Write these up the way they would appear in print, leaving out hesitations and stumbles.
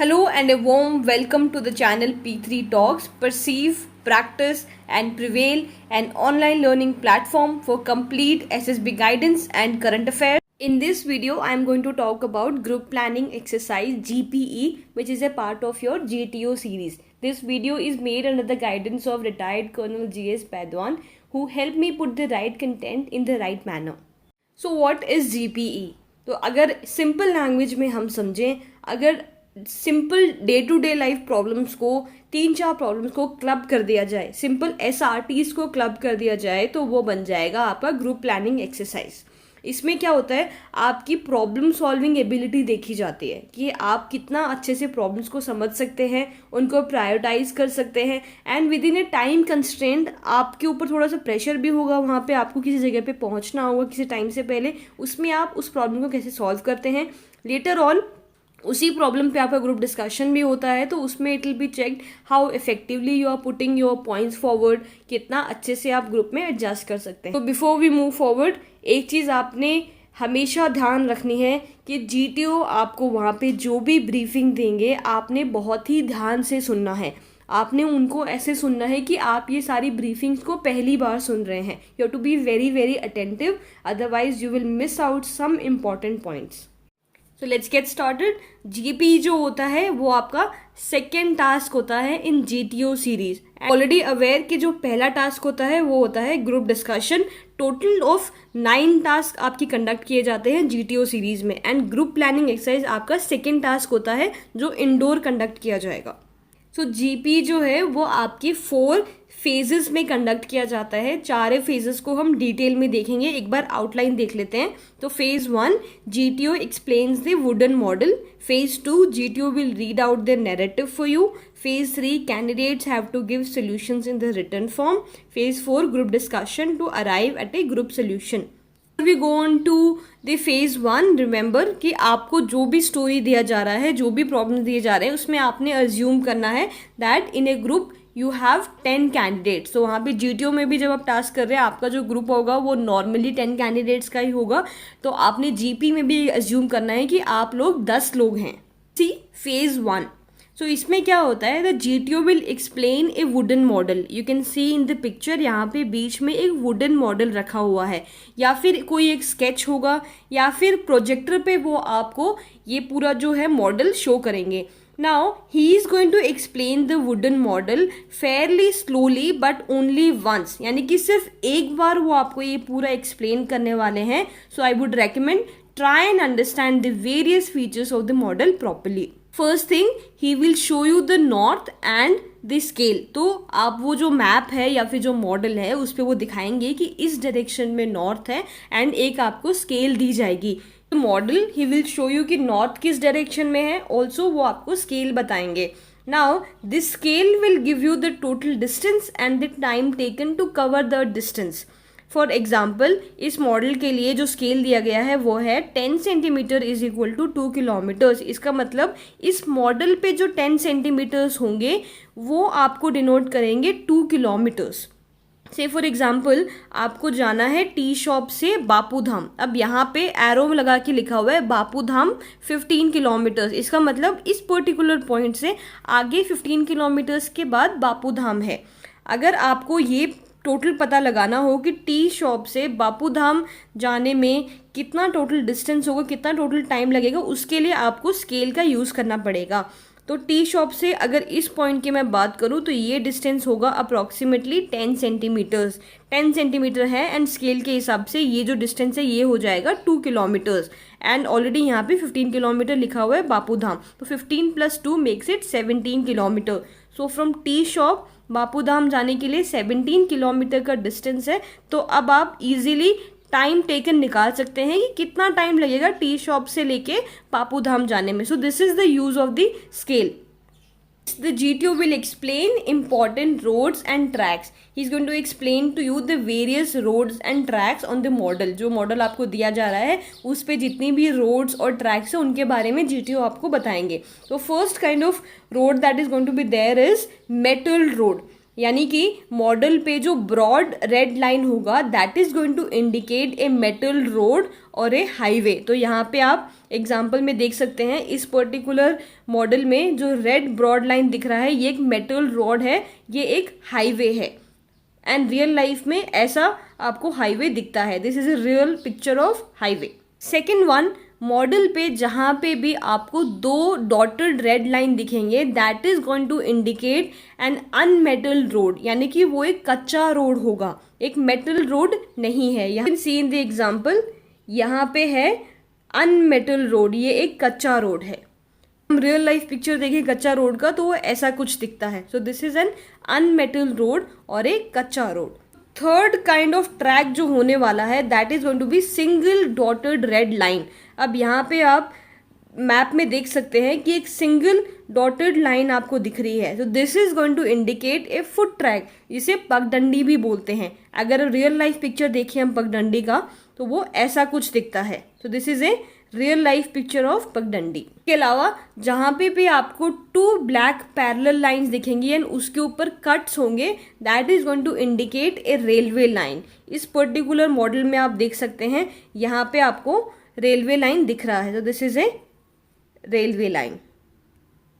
Hello and a warm welcome to the channel P3 Talks, Perceive, Practice and Prevail, an online learning platform for complete SSB guidance and current affairs. In this video, I am going to talk about group planning exercise GPE, which is a part of your GTO series. This video is made under the guidance of retired Colonel G.S. Padwan, who helped me put the right content in the right manner. So what is GPE? तो अगर simple language में हम समझें, अगर simple day to day life problems को, 3-4 problems को club कर दिया जाए, सिंपल SRTs को क्लब कर दिया जाए, तो वो बन जाएगा आपका ग्रुप प्लानिंग एक्सरसाइज. इसमें क्या होता है, आपकी प्रॉब्लम सॉल्विंग एबिलिटी देखी जाती है कि आप कितना अच्छे से प्रॉब्लम्स को समझ सकते हैं, उनको प्रायोरिटाइज कर सकते हैं, and with in A time constraint आपके ऊपर थोड़ा सा प्रेशर भी होगा, वहाँ पे आपको किसी जगह पे पहुँचना होगा किसी टाइम से पहले, उसमें आप उस प्रॉब्लम को कैसे सॉल्व करते हैं. लेटर ऑन उसी प्रॉब्लम पे आपका ग्रुप डिस्कशन भी होता है, तो उसमें it will be checked how effectively you are putting your points forward, कितना अच्छे से आप ग्रुप में एडजस्ट कर सकते हैं. तो बिफोर वी मूव फॉरवर्ड, एक चीज़ आपने हमेशा ध्यान रखनी है कि GTO आपको वहाँ पे जो भी ब्रीफिंग देंगे आपने बहुत ही ध्यान से सुनना है. आपने उनको ऐसे सुनना है कि आप ये सारी ब्रीफिंग्स को पहली बार सुन रहे हैं. You have to be very very attentive, otherwise you will miss out some important points. So let's get started. GPE जो होता है वो आपका सेकेंड टास्क होता है इन GTO सीरीज. ऑलरेडी अवेयर कि जो पहला टास्क होता है वो होता है group discussion. Total of 9 task आपकी कंडक्ट किए जाते हैं GTO सीरीज में, एंड ग्रुप प्लानिंग एक्सरसाइज आपका सेकेंड टास्क होता है जो इंडोर कंडक्ट किया जाएगा. सो GPE जो है वो आपकी 4 फेजेस में कंडक्ट किया जाता है. 4 फेजेस को हम डिटेल में देखेंगे. एक बार आउटलाइन देख लेते हैं. तो phase 1 GTO explains the wooden model. Phase 2 GTO will read out the narrative for you. Phase 3 candidates have to give solutions in the written form. Phase 4 group discussion to arrive at a group solution. We go on to the phase 1. Remember कि आपको जो भी story दिया जा रहा है, जो भी प्रॉब्लम दिए जा रहे हैं, उसमें आपने अज्यूम करना है that in A group you have 10 candidates. तो वहाँ पे GTO में भी जब आप टास्क कर रहे हैं, आपका जो ग्रुप होगा वो नॉर्मली 10 कैंडिडेट्स का ही होगा. तो आपने GP में भी अज्यूम करना है कि आप लोग 10 लोग हैं. सी फेज 1. सो इसमें क्या होता है, the GTO will explain A wooden model. You can see in the picture, यहाँ पे बीच में एक वुडन मॉडल रखा हुआ है, या फिर कोई एक स्केच होगा, या फिर प्रोजेक्टर पे वो आपको ये पूरा जो है मॉडल शो करेंगे. Now he is going to explain the wooden model fairly slowly but only once. यानी कि सिर्फ एक बार वो आपको ये पूरा एक्सप्लेन करने वाले हैं. So I would recommend try and understand the various features of the model properly. First thing, he will show you the north and the scale. तो आप वो जो मैप है या फिर जो मॉडल है उस पर वो दिखाएंगे कि इस डायरेक्शन में नॉर्थ है, एंड एक आपको स्केल दी जाएगी. मॉडल ही विल शो यू कि नॉर्थ किस डायरेक्शन में है. ऑल्सो वो आपको स्केल बताएंगे. Now this scale will give you the total distance and the time taken to cover the distance. For example, इस मॉडल के लिए जो स्केल दिया गया है वो है 10 centimetre is equal to 2 kilometres. इसका मतलब इस मॉडल पे जो 10 सेंटीमीटर्स होंगे वो आपको डिनोट करेंगे 2 किलोमीटर्स. से फॉर एग्जाम्पल, आपको जाना है टी शॉप से बापू धाम. अब यहाँ पे एरो लगा के लिखा हुआ है बापू धाम 15 किलोमीटर्स. इसका मतलब इस पर्टिकुलर पॉइंट से आगे 15 किलोमीटर्स के बाद बापू धाम है. अगर आपको ये टोटल पता लगाना हो कि टी शॉप से बापू धाम जाने में कितना टोटल डिस्टेंस होगा, कितना टोटल टाइम लगेगा, उसके लिए आपको स्केल का यूज़ करना पड़ेगा. तो टी शॉप से अगर इस पॉइंट की मैं बात करूँ तो ये डिस्टेंस होगा अप्रॉक्सीमेटली 10 सेंटीमीटर्स. 10 सेंटीमीटर है, एंड स्केल के हिसाब से ये जो डिस्टेंस है ये हो जाएगा 2 किलोमीटर्स. एंड ऑलरेडी यहाँ पे 15 किलोमीटर लिखा हुआ है बापू धाम, तो 15 + 2 makes it 17 kilometre. So from tea shop Bapu Dham जाने के लिए 17 किलोमीटर का डिस्टेंस है. तो अब आप इजीली टाइम टेकन निकाल सकते हैं कि कितना टाइम लगेगा टी शॉप से लेके बापू धाम जाने में. सो this is the use of the scale. The GTO will explain important roads and tracks. He is going to explain to you the various roads and tracks on the model. जो model आपको दिया जा रहा है उस पे जितनी भी रोड्स और ट्रैक्स है उनके बारे में GTO आपको बताएंगे. तो first kind of road that is going to be there is metal road. यानी कि मॉडल पे जो ब्रॉड रेड लाइन होगा that is going to indicate a metal road और ए हाईवे। तो यहाँ पे आप एग्जाम्पल में देख सकते हैं, इस पर्टिकुलर मॉडल में जो रेड ब्रॉड लाइन दिख रहा है ये एक मेटल रोड है, ये एक हाईवे है। एंड रियल लाइफ में ऐसा आपको हाईवे दिखता है। This is a real picture of highway. Second one, model पे जहाँ पे भी आपको 2 डॉटेड रेड लाइन दिखेंगे that is going to indicate an unmetalled road, यानी कि वो एक कच्चा रोड होगा, एक मेटल रोड नहीं है। यहाँ सी इन द एग्जाम्पल, यहाँ पे है अनमेटल रोड, ये एक कच्चा रोड है। हम रियल लाइफ पिक्चर देखें कच्चा रोड का तो वो ऐसा कुछ दिखता है। So this is an unmetalled road और एक कच्चा road. Third kind of track जो होने वाला है that is going to be single dotted red line. अब यहाँ पे आप मैप में देख सकते हैं कि एक सिंगल डॉटेड लाइन आपको दिख रही है। तो this is going to indicate a foot track, जिसे पगडंडी भी बोलते हैं। अगर रियल लाइफ पिक्चर देखिए हम पगडंडी का तो वो ऐसा कुछ दिखता है। तो this is a real life picture of पगडंडी। के अलावा जहाँ पे भी आपको 2 ब्लैक पैरेलल लाइंस दिखेंगी एंड उसके ऊपर कट्स होंगे that is going to indicate a railway line. इस पर्टिकुलर मॉडल में आप देख सकते हैं यहाँ पे आपको रेलवे लाइन दिख रहा है। तो this is a railway line.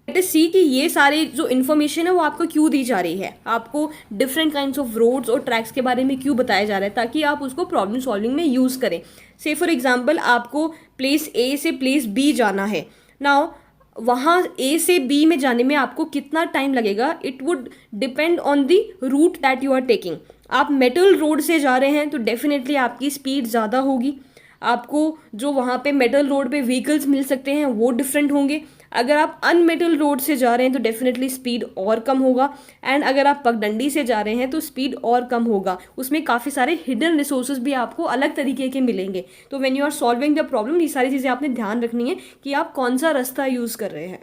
Let us see कि ये सारे जो इन्फॉर्मेशन है वो आपको क्यों दी जा रही है, आपको डिफरेंट काइंड्स ऑफ रोड्स और ट्रैक्स के बारे में क्यों बताया जा रहा है, ताकि आप उसको प्रॉब्लम सॉल्विंग में यूज करें। से फॉर एग्जाम्पल आपको प्लेस ए से प्लेस बी जाना है। नाउ वहाँ ए से बी में जाने में आपको कितना टाइम लगेगा, it would depend on the route that you are taking. आप मेटल रोड से जा रहे हैं तो डेफिनेटली आपकी स्पीड ज़्यादा होगी। आपको जो वहाँ पे मेटल रोड पे व्हीकल्स मिल सकते हैं वो डिफरेंट होंगे। अगर आप अनमेटल रोड से जा रहे हैं तो डेफिनेटली स्पीड और कम होगा। एंड अगर आप पगडंडी से जा रहे हैं तो स्पीड और कम होगा। उसमें काफ़ी सारे हिडन रिसोर्सेज भी आपको अलग तरीके के मिलेंगे। तो when you are solving the problem ये सारी चीज़ें आपने ध्यान रखनी है कि आप कौन सा रास्ता यूज़ कर रहे हैं।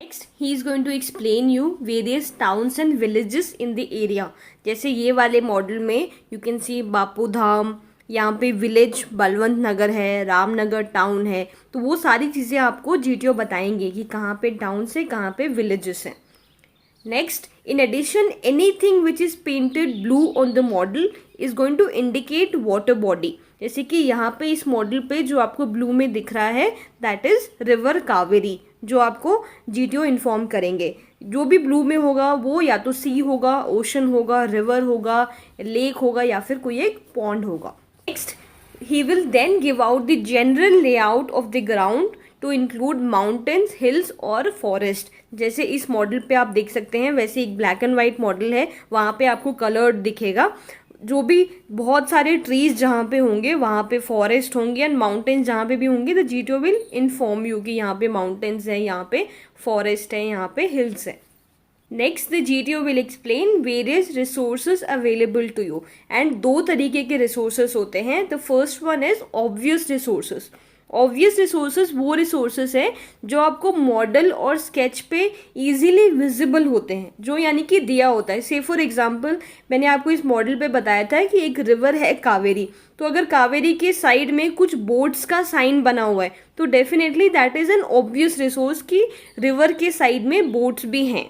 Next he is going to explain you various towns and villages in the area. जैसे ये वाले मॉडल में you can see Bapu Dham, यहाँ पे विलेज बलवंत नगर है, रामनगर टाउन है। तो वो सारी चीज़ें आपको जीटीओ बताएंगे कि कहाँ पे टाउन है, कहाँ पे विलेजेस हैं। Next, in addition anything which is painted blue on the model is going to indicate water body. जैसे कि यहाँ पे इस मॉडल पे जो आपको ब्लू में दिख रहा है दैट इज़ रिवर कावेरी, जो आपको जीटीओ इन्फॉर्म करेंगे। जो भी ब्लू में होगा वो या तो सी होगा, ओशन होगा, रिवर होगा, लेक होगा या फिर कोई एक पॉन्ड होगा। Next, he will then give out the general layout of the ground to include mountains, hills और forest। जैसे इस मॉडल पे आप देख सकते हैं वैसे एक ब्लैक एंड वाइट मॉडल है, वहाँ पे आपको कलर्ड दिखेगा। जो भी बहुत सारे ट्रीज जहाँ पे होंगे वहाँ पे फॉरेस्ट होंगे एंड माउंटेन्स जहाँ पे भी होंगे तो जीटीओ विल इन्फॉर्म यू कि यहाँ पे माउंटेन्स है, यहाँ पे फॉरेस्ट है, यहाँ पे हिल्स है। Next the GTO will explain various resources available to you. And 2 तरीके के रिसोर्सेज होते हैं। The first one is obvious resources. Obvious resources वो रिसोर्सेज हैं जो आपको मॉडल और स्केच पे इजीली विजिबल होते हैं, जो यानी कि दिया होता है। से फॉर एग्जांपल मैंने आपको इस मॉडल पे बताया था कि एक रिवर है कावेरी, तो अगर कावेरी के साइड में कुछ बोट्स का साइन बना हुआ है तो definitely that is an obvious resource कि रिवर के साइड में बोट्स भी हैं।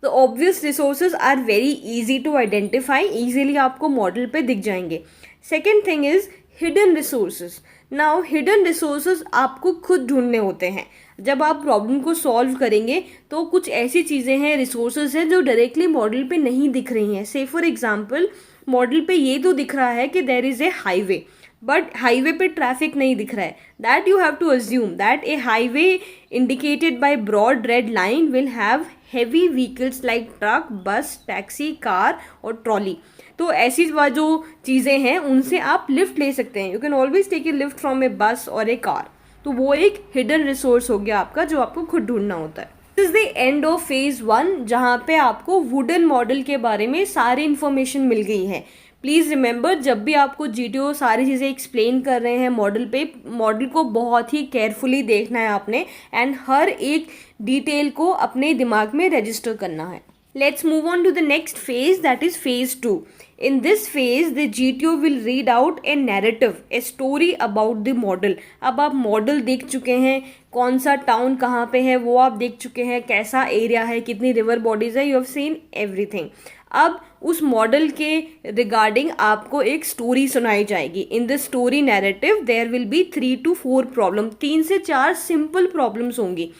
तो obvious resources are very easy to identify, easily आपको मॉडल पे दिख जाएंगे। Second thing is hidden resources. Now hidden resources आपको खुद ढूंढने होते हैं। जब आप प्रॉब्लम को सॉल्व करेंगे तो कुछ ऐसी चीज़ें हैं, रिसोर्सेज हैं जो डायरेक्टली मॉडल पे नहीं दिख रही हैं। से फॉर एग्जांपल मॉडल पे ये तो दिख रहा है कि there is a highway, but highway पे ट्रैफिक नहीं दिख रहा है। That you have to assume that a highway indicated by broad red line will have heavy vehicles like truck, bus, taxi, car और ट्रॉली। तो ऐसी जो चीज़ें हैं उनसे आप लिफ्ट ले सकते हैं। You can always take a lift from a bus और ए कार। तो वो एक हिडन रिसोर्स हो गया आपका जो आपको खुद ढूंढना होता है। This is the end of phase 1 जहाँ पे आपको वुडन मॉडल के बारे में सारी इन्फॉर्मेशन मिल गई है। प्लीज़ रिमेंबर, जब भी आपको जीटीओ सारी चीज़ें एक्सप्लेन कर रहे हैं मॉडल पे, मॉडल को बहुत ही केयरफुली देखना है आपने एंड हर एक डिटेल को अपने दिमाग में रजिस्टर करना है। Let's move on to the next phase, that is phase 2। In this phase, the GTO will read out a narrative, a story about the model। अब आप मॉडल देख चुके हैं, कौन सा टाउन कहाँ पे है वो आप देख चुके हैं, कैसा एरिया है, कितनी रिवर बॉडीज है, यू हैव सीन एवरीथिंग। अब उस मॉडल के रिगार्डिंग आपको एक स्टोरी सुनाई जाएगी. In the story narrative there will be 3 to 4 problem, 3 से 4 सिंपल प्रॉब्लम्स होंगी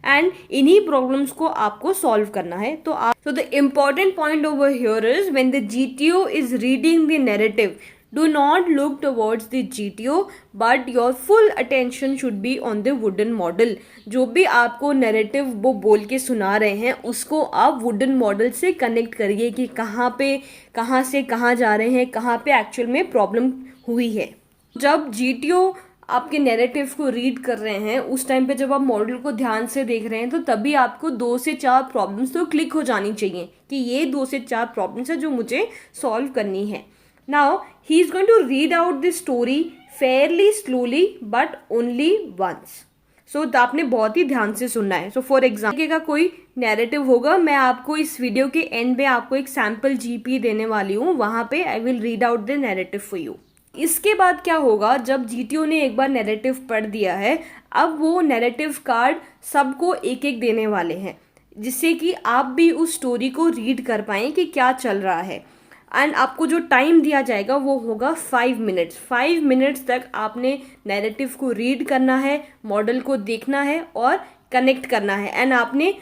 एंड इन्हीं प्रॉब्लम्स को आपको सॉल्व करना है. तो the important point over here is when the GTO is reading the narrative, do not look towards the GTO but your full attention should be on the wooden model. जो भी आपको narrative वो बोल के सुना रहे हैं उसको आप वुडन मॉडल से कनेक्ट करिए कि कहाँ से कहाँ जा रहे हैं, कहाँ पे एक्चुअल में प्रॉब्लम हुई है. जब GTO आपके नैरेटिव को रीड कर रहे हैं उस टाइम पे जब आप मॉडल को ध्यान से देख रहे हैं तो तभी आपको 2 से 4 प्रॉब्लम्स तो क्लिक हो जानी चाहिए कि ये 2 से 4 प्रॉब्लम्स है जो मुझे सॉल्व करनी है. Now he is going to read out the story fairly slowly but only once. So आपने बहुत ही ध्यान से सुनना है. So for example का कोई नैरेटिव होगा, मैं आपको इस वीडियो के एंड में आपको एक सैम्पल जीपी देने वाली हूँ, वहाँ पे I will read out the narrative for you. इसके बाद क्या होगा, जब जीटीओ ने एक बार नैरेटिव पढ़ दिया है, अब वो नैरेटिव कार्ड सबको एक एक देने वाले हैं जिससे कि आप भी उस स्टोरी को रीड कर पाएँ कि क्या चल रहा है. एंड आपको जो टाइम दिया जाएगा वो होगा 5 मिनट्स. 5 मिनट्स तक आपने नैरेटिव को रीड करना है, मॉडल को देखना है और कनेक्ट करना है. एंड आपने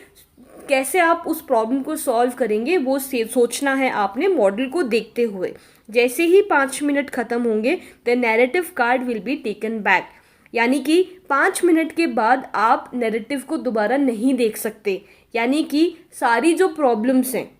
कैसे आप उस प्रॉब्लम को सॉल्व करेंगे वो सोचना है आपने मॉडल को देखते हुए. जैसे ही 5 मिनट खत्म होंगे the narrative card will be taken back, यानी कि 5 मिनट के बाद आप नैरेटिव को दोबारा नहीं देख सकते. यानी कि सारी जो प्रॉब्लम्स हैं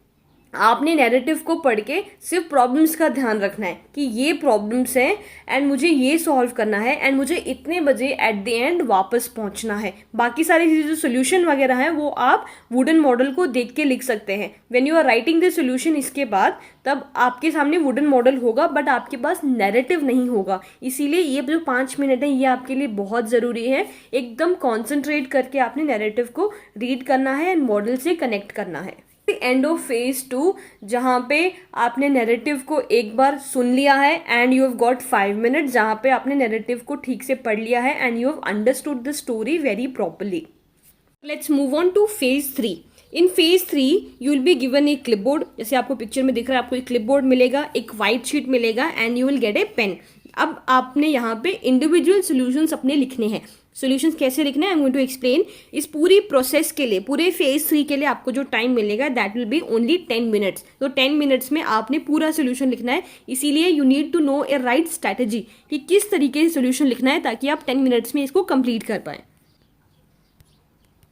आपने नैरेटिव को पढ़ के सिर्फ प्रॉब्लम्स का ध्यान रखना है कि ये प्रॉब्लम्स हैं एंड मुझे ये सॉल्व करना है एंड मुझे इतने बजे एट द एंड वापस पहुंचना है. बाकी सारी चीज़ें जो सोल्यूशन वगैरह हैं वो आप वुडन मॉडल को देख के लिख सकते हैं. When you are writing the solution इसके बाद तब आपके सामने वुडन मॉडल होगा बट आपके पास नैरेटिव नहीं होगा. इसीलिए ये जो 5 मिनट है ये आपके लिए बहुत ज़रूरी है. एकदम कॉन्सेंट्रेट करके आपने नैरेटिव को रीड करना है एंड मॉडल से कनेक्ट करना है. एंड ऑफ फेज 2 जहाँ पे आपने नैरेटिव को एक बार सुन लिया है and you have got 5 minute जहाँ पे आपने नैरेटिव को ठीक से पढ़ लिया है and you have understood the story very properly. Let's move on two phase 3. In phase 3 you will be given A clipboard, जैसे आपको पिक्चर में दिख रहा है. आपको एक क्लिपबोर्ड मिलेगा, एक वाइट शीट मिलेगा and you will get a pen. अब आपने यहाँ पे इंडिविजुअल सोल्यूशंस अपने लिखने हैं. सॉल्यूशंस कैसे लिखना है I am going to explain. इस पूरी प्रोसेस के लिए, पूरे फेज 3 के लिए आपको जो टाइम मिलेगा that will B only 10 minutes. तो 10 मिनट्स में आपने पूरा सोल्यूशन लिखना है. इसीलिए you need to know a right strategy कि किस तरीके से सोल्यूशन लिखना है ताकि आप 10 मिनट्स में इसको कंप्लीट कर पाएं.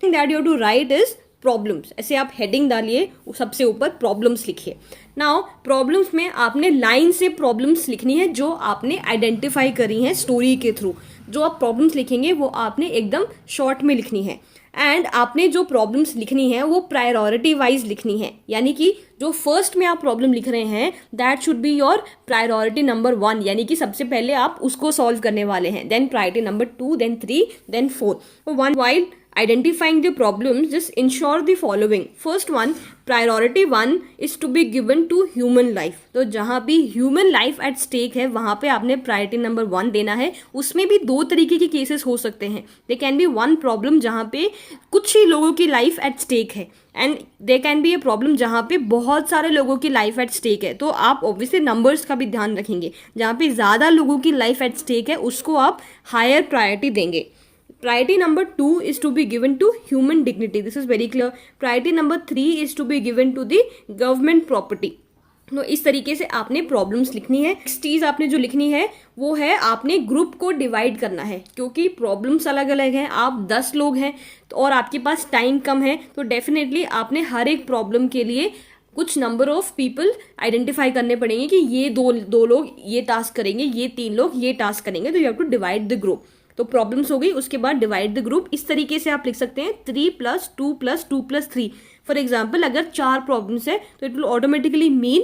That you to write is problems. ऐसे आप हेडिंग डालिए, सबसे ऊपर प्रॉब्लम्स लिखिए. नाउ प्रॉब्लम्स में आपने लाइन से प्रॉब्लम्स लिखनी है जो आपने आइडेंटिफाई करी हैं स्टोरी के थ्रू. जो आप प्रॉब्लम्स लिखेंगे वो आपने एकदम शॉर्ट में लिखनी है एंड आपने जो प्रॉब्लम्स लिखनी है वो प्रायोरिटी वाइज लिखनी है. यानी कि जो फर्स्ट में आप प्रॉब्लम लिख रहे हैं that should be your priority number 1, यानी कि सबसे पहले आप उसको सॉल्व करने वाले हैं. Then priority number 2, then 3, then 4. One while identifying the problems, just ensure the following. First one, priority 1 is to be given to human life. तो जहाँ भी human life at stake है वहाँ पे आपने priority number 1 देना है. उसमें भी 2 तरीके के केसेस हो सकते हैं. There can be one problem जहाँ पे कुछ ही लोगों की लाइफ at stake है and there can be a problem जहाँ पे बहुत सारे लोगों की लाइफ at stake है. तो आप obviously numbers का भी ध्यान रखेंगे. जहाँ पे ज़्यादा लोगों की लाइफ at stake है उसको आप higher priority देंगे. Priority number 2 is to be given to human dignity. This is very clear. Priority number 3 is to be given to the government property. तो इस तरीके से आपने प्रॉब्लम्स लिखनी है. नेक्स्ट चीज़ आपने जो लिखनी है वो है आपने ग्रुप को डिवाइड करना है क्योंकि प्रॉब्लम्स अलग अलग हैं. आप 10 लोग हैं तो और आपके पास टाइम कम है तो डेफिनेटली आपने हर एक प्रॉब्लम के लिए कुछ नंबर ऑफ पीपल आइडेंटिफाई करने पड़ेंगे कि ये दो लोग ये टास्क करेंगे, ये 3 लोग ये टास्क करेंगे. तो you have to divide the group. तो प्रॉब्लम्स हो गई, उसके बाद डिवाइड द ग्रुप. इस तरीके से आप लिख सकते हैं 3 + 2 + 2 + 3. फॉर एग्जाम्पल अगर 4 प्रॉब्लम्स है तो इट विल ऑटोमेटिकली मीन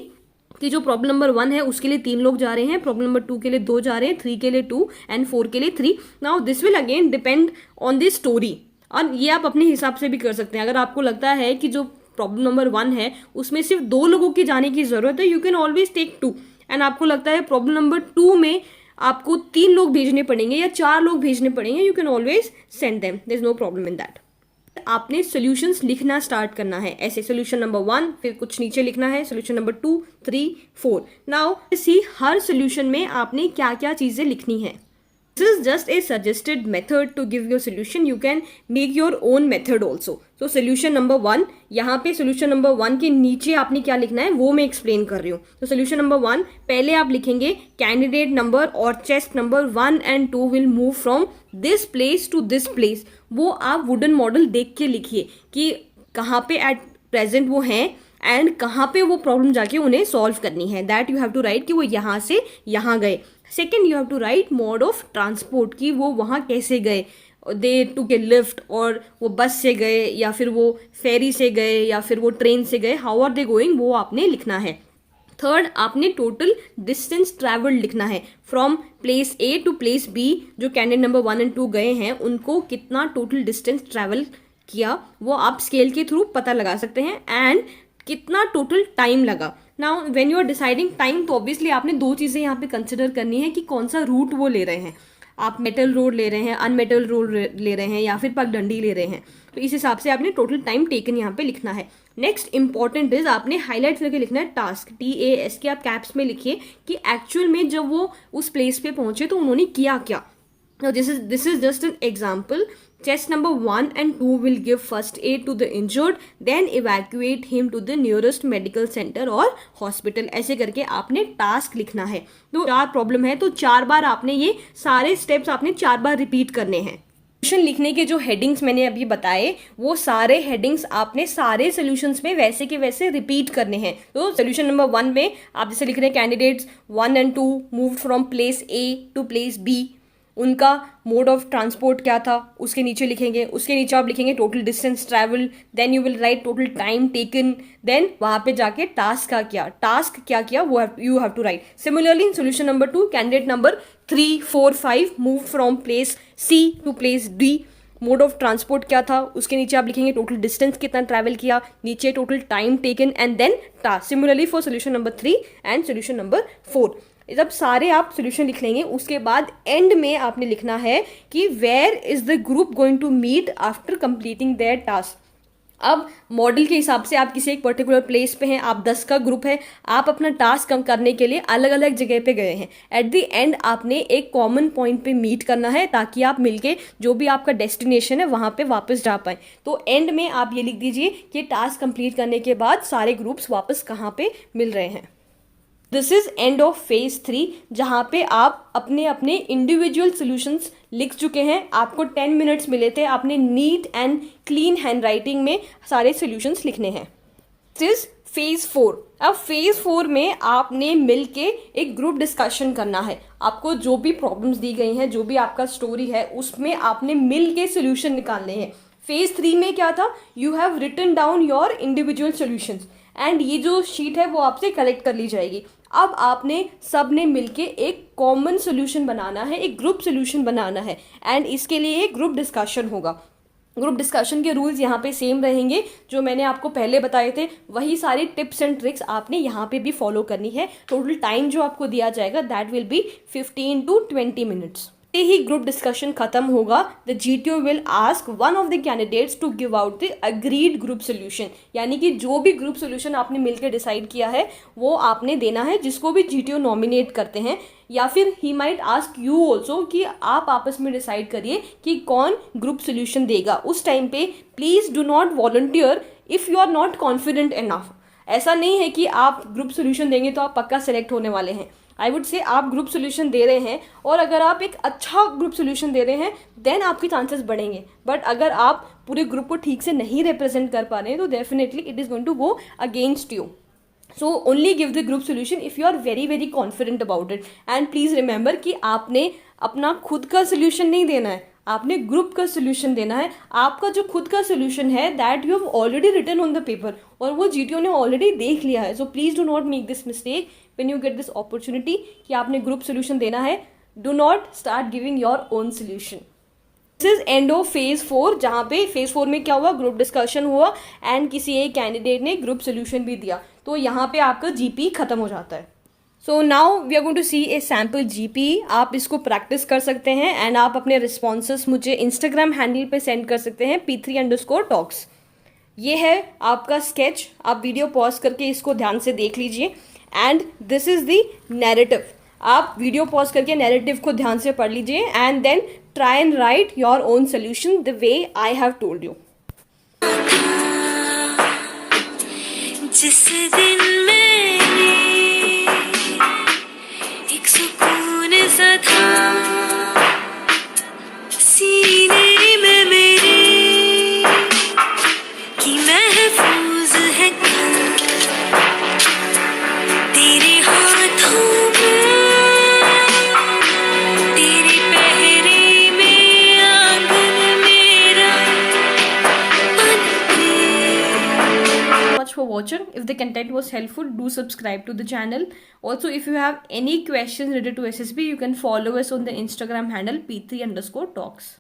कि जो प्रॉब्लम नंबर 1 है उसके लिए 3 लोग जा रहे हैं, प्रॉब्लम नंबर 2 के लिए 2 जा रहे हैं, 3 के लिए 2 एंड 4 के लिए 3. Now this will again depend on the story. और ये आप अपने हिसाब से भी कर सकते हैं. अगर आपको लगता है कि जो प्रॉब्लम नंबर 1 है उसमें सिर्फ 2 लोगों की जाने की जरूरत है, यू कैन ऑलवेज टेक 2. एंड आपको लगता है प्रॉब्लम नंबर 2 में आपको 3 लोग भेजने पड़ेंगे या 4 लोग भेजने पड़ेंगे, you can always send them. There is no problem in that. आपने सॉल्यूशंस लिखना स्टार्ट करना है, ऐसे सोल्यूशन नंबर 1, फिर कुछ नीचे लिखना है सोल्यूशन नंबर 2, 3, 4. नाउ सी हर सोल्यूशन में आपने क्या क्या चीज़ें लिखनी है. This is just a suggested method to give your solution. You can make your own method also. So solution number 1, यहाँ पे solution number 1 के नीचे आपने क्या लिखना है वो मैं explain कर रही हूँ. तो solution number 1, पहले आप लिखेंगे candidate number और chest number 1 and 2 will move from this place to this place. वो आप wooden model देख के लिखिए कि कहाँ पे at present वो हैं एंड कहाँ पे वो प्रॉब्लम जाके उन्हें सॉल्व करनी है. That you have to write कि वो यहाँ से यहाँ गए. Second, you have to write mode of transport कि वो वहाँ कैसे गए. दे टुक ए लिफ्ट, और वो बस से गए या फिर वो फेरी से गए या फिर वो ट्रेन से गए. हाउ आर दे गोइंग वो आपने लिखना है. थर्ड, आपने टोटल डिस्टेंस ट्रैवल्ड लिखना है from place A to place B. जो कैंडिडेट नंबर 1 and 2 गए हैं उनको कितना टोटल डिस्टेंस ट्रैवल किया वो आप स्केल के थ्रू पता लगा सकते हैं. एंड कितना टोटल टाइम लगा. Now when you are deciding time तो ऑब्वियसली आपने दो चीज़ें यहाँ पे कंसिडर करनी है कि कौन सा रूट वो ले रहे हैं. आप मेटल रोड ले रहे हैं, अनमेटल रोड ले रहे हैं या फिर पगडंडी ले रहे हैं. तो इस हिसाब से आपने टोटल टाइम टेकन यहाँ पे लिखना है. नेक्स्ट इंपॉर्टेंट इज आपने हाईलाइट करके लिखना है टास्क, TASK आप कैप्स में लिखिए कि एक्चुअल में जब वो उस प्लेस पे पहुंचे तो उन्होंने किया क्या. This is just an example. Chest number 1 and 2 will give first aid to the injured, then evacuate him to the nearest medical center or hospital. ऐसे करके आपने टास्क लिखना है. तो 4 प्रॉब्लम है तो 4 बार आपने ये सारे स्टेप्स आपने 4 बार रिपीट करने हैं. सोल्यूशन लिखने के जो हेडिंग्स मैंने अभी बताए वो सारे हेडिंग्स आपने सारे सोल्यूशंस में वैसे के वैसे रिपीट करने हैं. तो सोल्यूशन नंबर 1 में आप जैसे लिख रहे हैं candidates 1 and 2 move from place A to place B, उनका मोड ऑफ ट्रांसपोर्ट क्या था उसके नीचे लिखेंगे. उसके नीचे आप लिखेंगे total distance travel, then you will write total time taken, then वहाँ पे जाके टास्क क्या किया वो you have to write. Similarly in solution number 2 candidate number 3, 4, 5 move from place C to place D, mode of transport क्या था उसके नीचे आप लिखेंगे टोटल डिस्टेंस कितना ट्रैवल किया, नीचे total time taken and then task. Similarly for solution number 3 and solution number 4. जब सारे आप सोल्यूशन लिख लेंगे उसके बाद एंड में आपने लिखना है कि where is the group going to meet after completing their task. अब मॉडल के हिसाब से आप किसी एक पर्टिकुलर प्लेस पे हैं, आप 10 का ग्रुप है, आप अपना टास्क कम करने के लिए अलग अलग जगह पे गए हैं. एट द एंड आपने एक कॉमन पॉइंट पे मीट करना है ताकि आप मिलके जो भी आपका डेस्टिनेशन है वहाँ पे वापस जा पाएँ. तो एंड में आप ये लिख दीजिए कि टास्क कंप्लीट करने के बाद सारे ग्रुप्स वापस कहाँ पे मिल रहे हैं. This is end of phase 3 जहाँ पे आप अपने अपने इंडिविजुअल सोल्यूशंस लिख चुके हैं. आपको 10 मिनट्स मिले थे, आपने neat and clean hand writing में सारे सोल्यूशंस लिखने हैं. This is phase 4. अब फेज 4 में आपने मिलके एक ग्रुप डिस्कशन करना है. आपको जो भी प्रॉब्लम्स दी गई हैं, जो भी आपका स्टोरी है उसमें आपने मिल के सोल्यूशन निकालने हैं. फेज 3 में क्या था, you have written down your individual solutions and ये जो शीट है वो आपसे कलेक्ट कर ली जाएगी. अब आपने सब ने मिलके एक कॉमन सोल्यूशन बनाना है, एक ग्रुप सोल्यूशन बनाना है एंड इसके लिए एक ग्रुप डिस्कशन होगा. ग्रुप डिस्कशन के रूल्स यहाँ पे सेम रहेंगे जो मैंने आपको पहले बताए थे. वही सारी टिप्स एंड ट्रिक्स आपने यहाँ पे भी फॉलो करनी है. टोटल टाइम जो आपको दिया जाएगा that will be 15 to 20 minutes. ही ग्रुप डिस्कशन खत्म होगा the GTO will ask one of the candidates to give out the agreed group solution. यानी कि जो भी ग्रुप सोल्यूशन आपने मिलकर डिसाइड किया है वो आपने देना है जिसको भी GTO नॉमिनेट करते हैं. या फिर he might ask you also कि आप आपस में डिसाइड करिए कि कौन ग्रुप सोल्यूशन देगा. उस टाइम पे please do not volunteer if you are not confident enough. ऐसा नहीं है कि आप ग्रुप सोल्यूशन देंगे तो आप पक्का सेलेक्ट होने वाले हैं. आई वुड से आप ग्रुप सोल्यूशन दे रहे हैं और अगर आप एक अच्छा ग्रुप सोल्यूशन दे रहे हैं देन आपके चांसेस बढ़ेंगे. बट अगर आप पूरे ग्रुप को ठीक से नहीं रिप्रेजेंट कर पा रहे हैं तो definitely it is going to go against you. So only give the group solution if you are very very confident about it. And please remember कि आपने अपना खुद का सोल्यूशन नहीं देना है, आपने ग्रुप का सोल्यूशन देना है. आपका जो खुद का सोल्यूशन है that you have already written on the paper और वो GTO ने ऑलरेडी देख लिया है. So please do not make this mistake when you get this opportunity कि आपने ग्रुप सोल्यूशन देना है. Do not start giving your own solution. This is end of phase 4 जहाँ पे फेज 4 में क्या हुआ, ग्रुप डिस्कशन हुआ एंड किसी एक कैंडिडेट ने ग्रुप सोल्यूशन भी दिया. तो यहाँ पे आपका GP खत्म हो जाता है. So now we are going to see a sample GP. आप इसको प्रैक्टिस कर सकते हैं एंड आप अपने रिस्पॉन्सेस मुझे इंस्टाग्राम हैंडल पे सेंड कर सकते हैं P3_talks. ये है आपका स्केच. आप वीडियो पॉज करके इसको ध्यान से देख लीजिए. And this is the narrative. आप वीडियो पॉज करके नैरेटिव को ध्यान से पढ़ लीजिए and then try and write your own solution the way I have told you. जिस दिन मैंने एक सुकून सा था सीने में मेरे कि महफूज है तेरे हाथों में, तेरे पहरे में आंगन मेरा Much for watching. If the content was helpful, do subscribe to the channel. Also, if you have any questions related to SSB, you can follow us on the Instagram handle P3_talks.